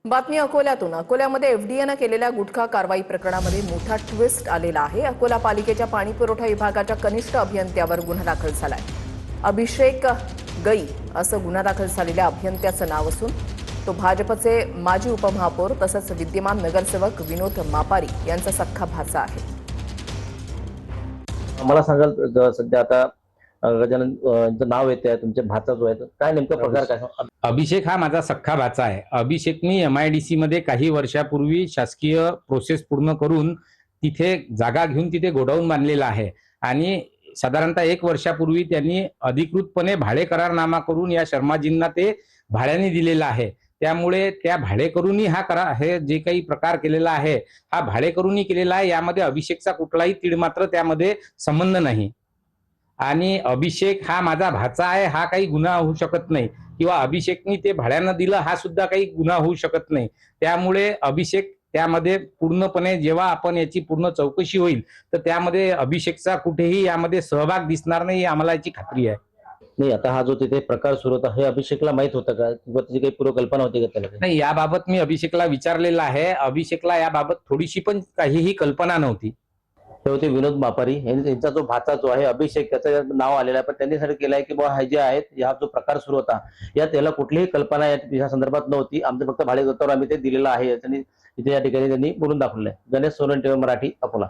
बातमी अकोल्यातून। अकोल्यामध्ये एफडीएनं केलेल्या गुटखा कारवाई प्रकरणामध्ये मोठा ट्विस्ट आलेला आहे। अकोला पालिकेच्या पाणीपुरवठा विभागाच्या कनिष्ठ अभियंत्यावर गुन्हा दाखल झालाय। अभिषेक गई असं गुन्हा दाखल झालेल्या अभियंत्याचं नाव असून तो भाजपचे माजी उपमहापौर तसंच विद्यमान नगरसेवक विनोद मापारी यांचा सख्खा भाचा आहे। मला सांगाल सध्या आता गजानन यांचं नाव येते तुमच्या भाचा जो आहे काय नेमका प्रकार काय? अभिषेक हा माझा सख्खा भाचा आहे। अभिषेकनी MIDC मध्ये काही वर्षापूर्वी शासकीय प्रोसेस पूर्ण करून तिथे जागा घेऊन तिथे गोडाऊन बांधलेला आहे आणि साधारणतः 1 वर्षापूर्वी त्यांनी अधिकृतपणे भाडे करारनामा करून या शर्माजींना ते भाड्याने दिलेला आहे। त्यामुळे त्या भाडेकरूंनी हे जे काही प्रकार केलेला आहे हा भाडेकरूंनी केलेला आहे। यामध्ये अभिषेकचा कुठलाही तीळ मात्र त्यामध्ये संबंध नाही आणि अभिषेक हा माझा भाचा आहे हा काही गुन्हा होऊ शकत नाही किंवा अभिषेकनी ते भाड्यानं दिलं हा सुद्धा काही गुन्हा होऊ शकत नाही। त्यामुळे अभिषेक त्यामध्ये पूर्णपणे जेव्हा आपण याची पूर्ण चौकशी होईल तर त्यामध्ये अभिषेकचा कुठेही यामध्ये सहभाग दिसणार नाही, आम्हाला याची खात्री आहे। नाही, आता हा जो तिथे प्रकार सुरू होता हे अभिषेकला माहित होतं का किंवा त्याची काही पूर्वकल्पना होती का त्याला? नाही, याबाबत मी अभिषेकला विचारलेलं आहे। अभिषेकला याबाबत थोडीशी पण काहीही कल्पना नव्हती। ते होते विनोद मापारी यांचा जो भाचा जो आहे अभिषेक त्याचं नाव आलेलं आहे, पण त्यांनी सांगितलं केलंय की हे जे आहेत हा जो प्रकार सुरू होता यात त्याला कुठलीही कल्पना या संदर्भात नव्हती। आमचं फक्त भाडेतत्त्वावर आम्ही ते दिलेलं आहे इथे या ठिकाणी त्यांनी बोलून दाखवलंय। गणेश सोनवणे, मराठी, अकोला।